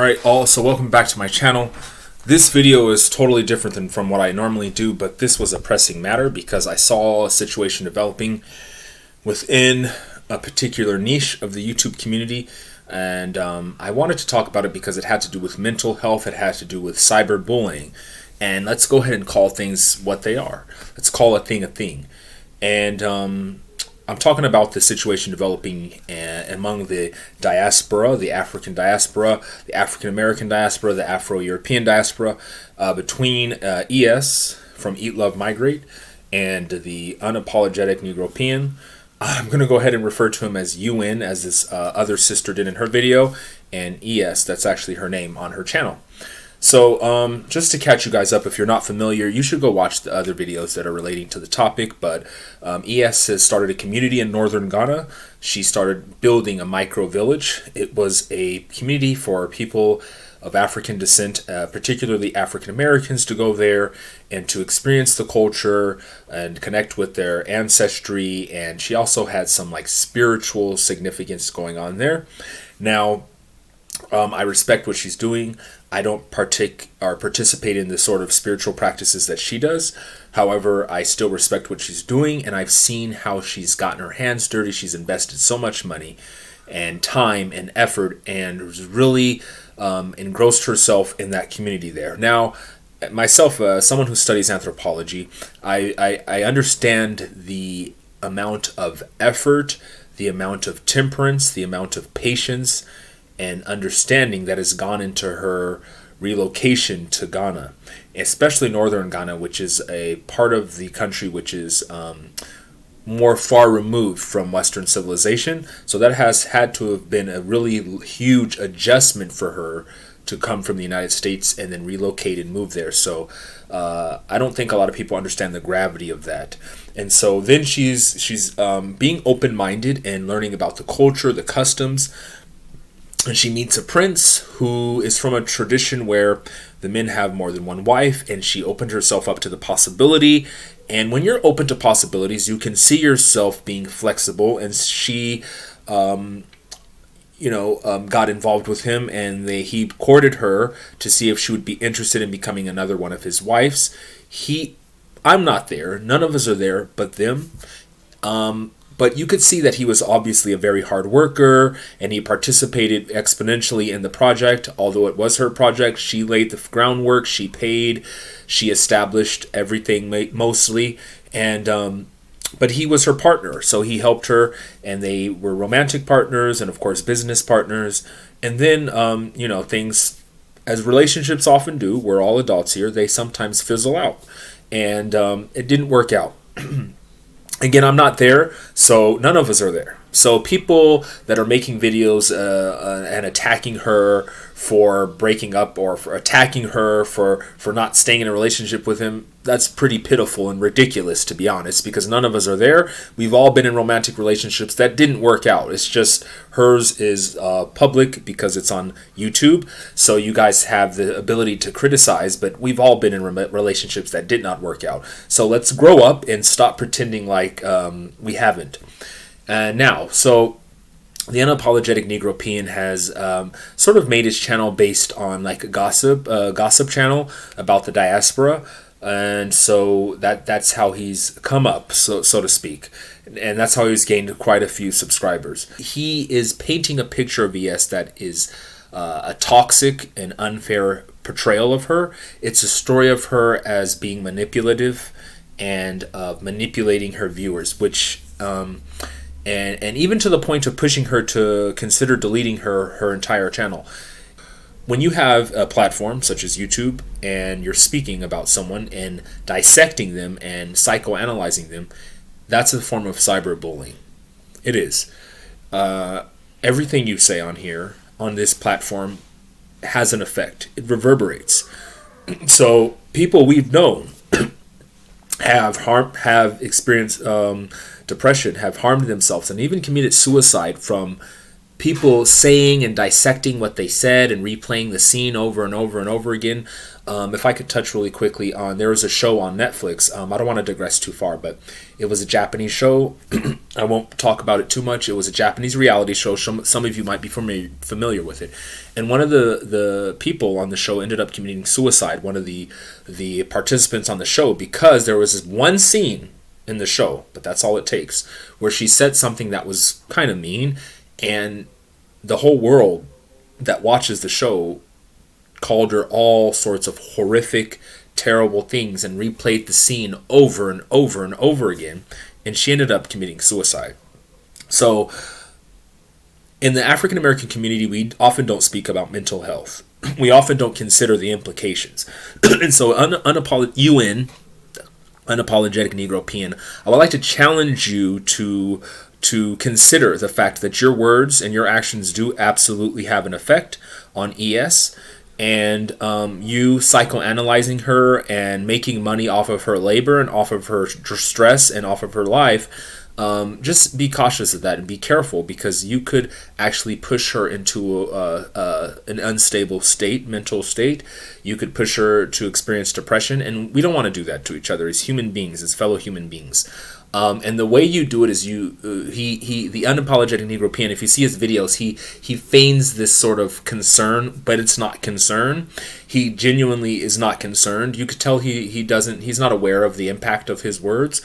Alright all, so welcome back to my channel. This video is totally different than from what I normally do, but this was a pressing matter because I saw a situation developing within a particular niche of the YouTube community, and I wanted to talk about it because it had to do with mental health, it had to do with cyberbullying, and let's go ahead and call things what they are. Let's call a thing. And I'm talking about the situation developing among the diaspora, the African diaspora, the African American diaspora, the Afro-European diaspora, between ES from Eat, Love, Migrate and the Unapologetic Negropean. I'm going to go ahead and refer to him as UN, as this other sister did in her video, and ES, that's actually her name on her channel. So just to catch you guys up, if you're not familiar, you should go watch the other videos that are relating to the topic. But ES has started a community in northern Ghana. She started building a micro village. It was a community for people of African descent, particularly African Americans, to go there and to experience the culture and connect with their ancestry. And she also had some like spiritual significance going on there. Now, I respect what she's doing. I don't participate in the sort of spiritual practices that she does. However, I still respect what she's doing, and I've seen how she's gotten her hands dirty. She's invested so much money and time and effort and really engrossed herself in that community there. Now, myself, someone who studies anthropology, I understand the amount of effort, the amount of temperance, the amount of patience and understanding that has gone into her relocation to Ghana, especially northern Ghana, which is a part of the country which is more far removed from Western civilization. So that has had to have been a really huge adjustment for her to come from the United States and then relocate and move there. So I don't think a lot of people understand the gravity of that. And so then she's being open-minded and learning about the culture, the customs. And she meets a prince who is from a tradition where the men have more than one wife, and she opened herself up to the possibility. And when you're open to possibilities, you can see yourself being flexible. And she, got involved with him, and he courted her to see if she would be interested in becoming another one of his wives. I'm not there. None of us are there but them. But you could see that he was obviously a very hard worker, and he participated exponentially in the project. Although it was her project, she laid the groundwork, she paid, she established everything mostly, and but he was her partner, so he helped her, and they were romantic partners and of course business partners. And then things, as relationships often do, we're all adults here, they sometimes fizzle out, and it didn't work out. Again, I'm not there, so none of us are there. So people that are making videos and attacking her for breaking up, or for attacking her for not staying in a relationship with him, that's pretty pitiful and ridiculous, to be honest, because none of us are there. We've all been in romantic relationships that didn't work out. It's just hers is public because it's on YouTube, so you guys have the ability to criticize, but we've all been in relationships that did not work out. So let's grow up and stop pretending like we haven't. Now, so the Unapologetic Negropean has sort of made his channel based on like a gossip channel about the diaspora, and so that's how he's come up, so to speak, and that's how he's gained quite a few subscribers. He is painting a picture of ES that is a toxic and unfair portrayal of her. It's a story of her as being manipulative and manipulating her viewers, which and even to the point of pushing her to consider deleting her entire channel. When you have a platform such as YouTube and you're speaking about someone and dissecting them and psychoanalyzing them, that's a form of cyberbullying. It is. Everything you say on here, on this platform, has an effect. It reverberates. So people we've known have experienced depression, have harmed themselves, and even committed suicide from people saying and dissecting what they said and replaying the scene over and over and over again. if I could touch really quickly on, there was a show on Netflix. I don't want to digress too far, but it was a Japanese show. I won't talk about it too much. It was a Japanese reality show. Some of you might be familiar with it. And one of the people on the show ended up committing suicide, one of the participants on the show, because there was this one scene in the show, but that's all it takes, where she said something that was kind of mean, and the whole world that watches the show called her all sorts of horrific, terrible things and replayed the scene over and over and over again, and she ended up committing suicide. So in the African American community, we often don't speak about mental health. We often don't consider the implications. And so Unapologetic Negropean, I would like to challenge you to consider the fact that your words and your actions do absolutely have an effect on ES. And you psychoanalyzing her and making money off of her labor and off of her stress and off of her life, just be cautious of that and be careful, because you could actually push her into an unstable mental state. You could push her to experience depression, and we don't want to do that to each other as human beings, as fellow human beings. And the way you do it is the Unapologetic Negropean, if you see his videos, he feigns this sort of concern, but it's not concern. He genuinely is not concerned. You could tell he's not aware of the impact of his words.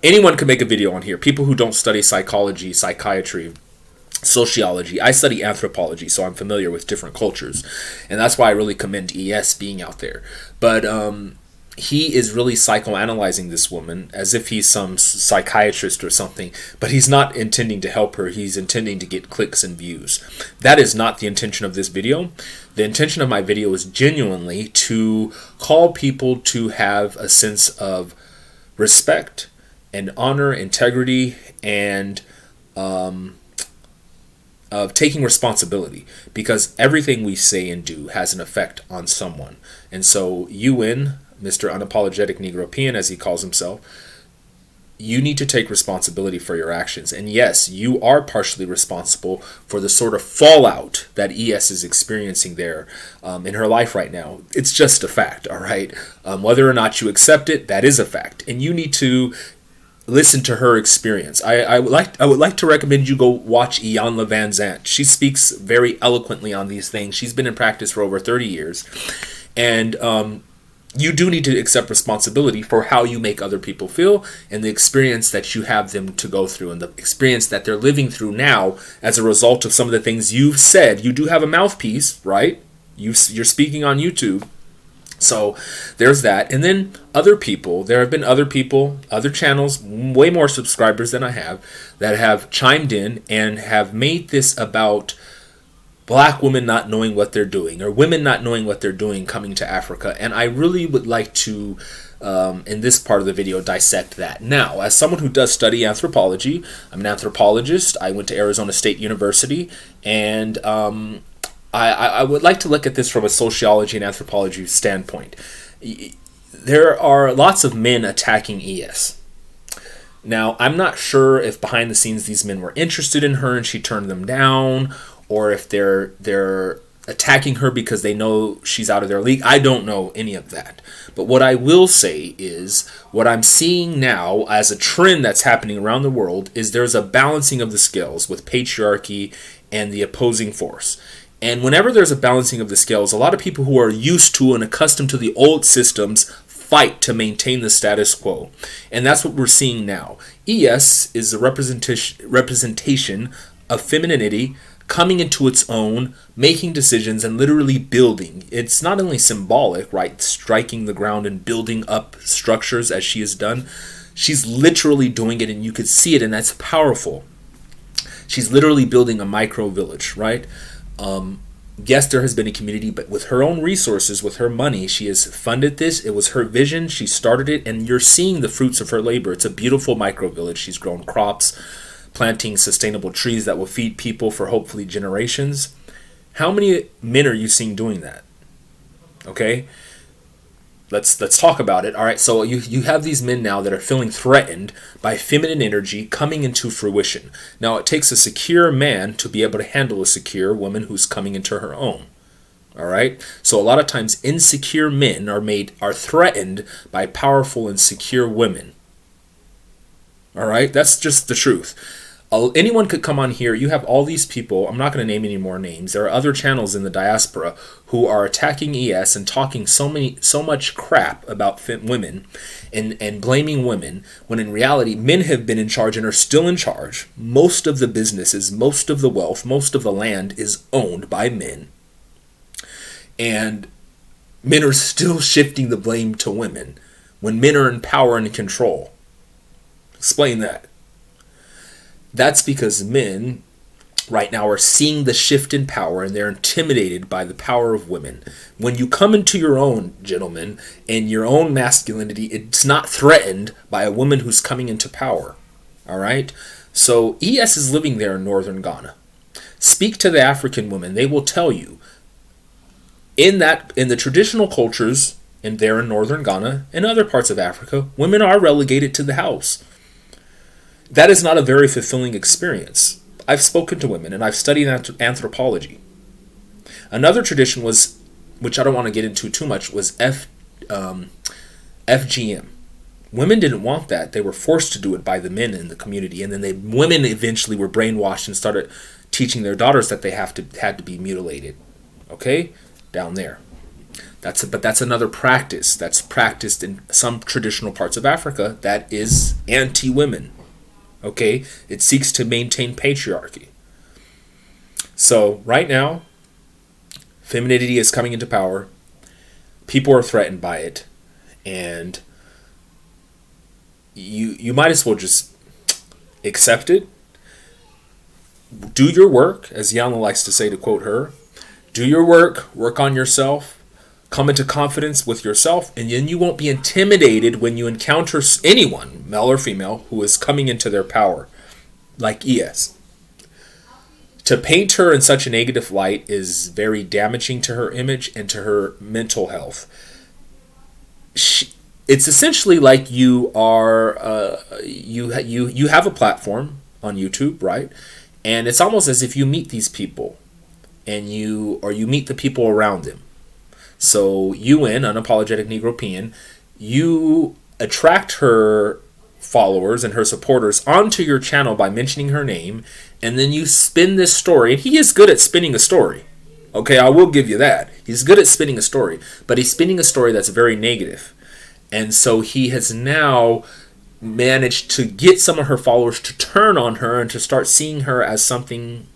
Anyone could make a video on here. People who don't study psychology, psychiatry, sociology. I study anthropology, so I'm familiar with different cultures, and that's why I really commend ES being out there. But he is really psychoanalyzing this woman as if he's some psychiatrist or something, but he's not intending to help her. He's intending to get clicks and views. That is not the intention of this video. The intention of my video is genuinely to call people to have a sense of respect and honor, integrity, and of taking responsibility, because everything we say and do has an effect on someone. And so Mr. Unapologetic Negropean, as he calls himself, you need to take responsibility for your actions. And yes, you are partially responsible for the sort of fallout that ES is experiencing there in her life right now. It's just a fact, all right? Whether or not you accept it, that is a fact. And you need to listen to her experience. I would like to recommend you go watch Iyanla Vanzant. She speaks very eloquently on these things. She's been in practice for over 30 years. And you do need to accept responsibility for how you make other people feel and the experience that you have them to go through and the experience that they're living through now as a result of some of the things you've said. You do have a mouthpiece, right? You're speaking on YouTube. So there's that. And then other people, there have been other people, other channels, way more subscribers than I have, that have chimed in and have made this about Black women not knowing what they're doing, or women not knowing what they're doing coming to Africa. And I really would like to, in this part of the video, dissect that. Now, as someone who does study anthropology, I'm an anthropologist. I went to Arizona State University, and I would like to look at this from a sociology and anthropology standpoint. There are lots of men attacking ES. Now, I'm not sure if behind the scenes these men were interested in her and she turned them down, or if they're attacking her because they know she's out of their league. I don't know any of that. But what I will say is, what I'm seeing now as a trend that's happening around the world is there's a balancing of the scales with patriarchy and the opposing force. And whenever there's a balancing of the scales, a lot of people who are used to and accustomed to the old systems fight to maintain the status quo. And that's what we're seeing now. ES is a representation of femininity coming into its own, making decisions, and literally building. It's not only symbolic, right, striking the ground and building up structures as she has done. She's literally doing it, and you could see it, and that's powerful. She's literally building a micro village, right? Yes, there has been a community, but with her own resources, with her money, she has funded this. It was her vision. She started it, and you're seeing the fruits of her labor. It's a beautiful micro village. She's grown crops, planting sustainable trees that will feed people for hopefully generations. How many men are you seeing doing that? Okay, let's talk about it. All right, so you have these men now that are feeling threatened by feminine energy coming into fruition. Now, it takes a secure man to be able to handle a secure woman who's coming into her own. All right. So a lot of times insecure men are threatened by powerful and secure women. All right. That's just the truth. Anyone could come on here. You have all these people. I'm not going to name any more names. There are other channels in the diaspora who are attacking ES and talking so much crap about women and blaming women, when in reality men have been in charge and are still in charge. Most of the businesses, most of the wealth, most of the land is owned by men. And men are still shifting the blame to women when men are in power and control. Explain that. That's because men right now are seeing the shift in power and they're intimidated by the power of women. When you come into your own, gentlemen, and your own masculinity, it's not threatened by a woman who's coming into power. All right? So ES is living there in northern Ghana. Speak to the African women. They will tell you in the traditional cultures in northern Ghana and other parts of Africa, women are relegated to the house. That is not a very fulfilling experience. I've spoken to women and I've studied anthropology. Another tradition was, which I don't want to get into too much, was FGM. Women didn't want that. They were forced to do it by the men in the community, and then women eventually were brainwashed and started teaching their daughters that they had to be mutilated. Okay, down there. But that's another practice that's practiced in some traditional parts of Africa that is anti-women. Okay, it seeks to maintain patriarchy. So right now, femininity is coming into power. People are threatened by it, and you might as well just accept it. Do your work, as Yana likes to say, to quote her. Do your work on yourself, come into confidence with yourself, and then you won't be intimidated when you encounter anyone, male or female, who is coming into their power, like ES. To paint her in such a negative light is very damaging to her image and to her mental health. It's essentially like you are, you have a platform on YouTube, right? And it's almost as if you meet these people, and you meet the people around them. So Unapologetic Negropean, you attract her followers and her supporters onto your channel by mentioning her name, and then you spin this story. And he is good at spinning a story. Okay, I will give you that. He's good at spinning a story, but he's spinning a story that's very negative. And so he has now managed to get some of her followers to turn on her and to start seeing her as something,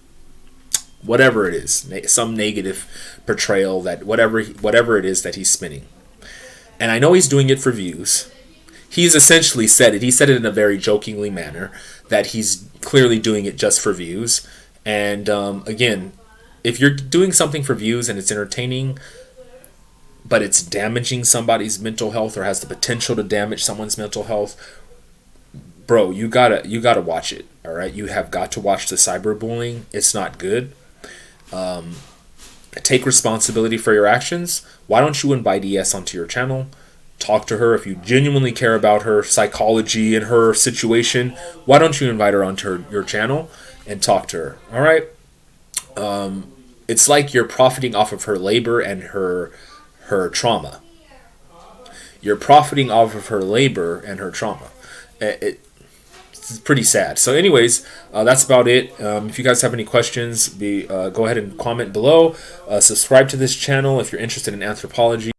whatever it is, some negative portrayal, that whatever it is that he's spinning. And I know he's doing it for views. He's essentially said it. He said it in a very jokingly manner that he's clearly doing it just for views. And again, if you're doing something for views and it's entertaining, but it's damaging somebody's mental health or has the potential to damage someone's mental health, bro, you gotta watch it. All right, you have got to watch the cyberbullying. It's not good. Take responsibility for your actions. Why don't you invite ES onto your channel? Talk to her if you genuinely care about her psychology and her situation. Why don't you invite her onto your channel and talk to her? All right. It's like you're profiting off of her labor and her trauma. You're profiting off of her labor and her trauma. It's pretty sad. So anyways, that's about it. If you guys have any questions, go ahead and comment below. Subscribe to this channel if you're interested in anthropology.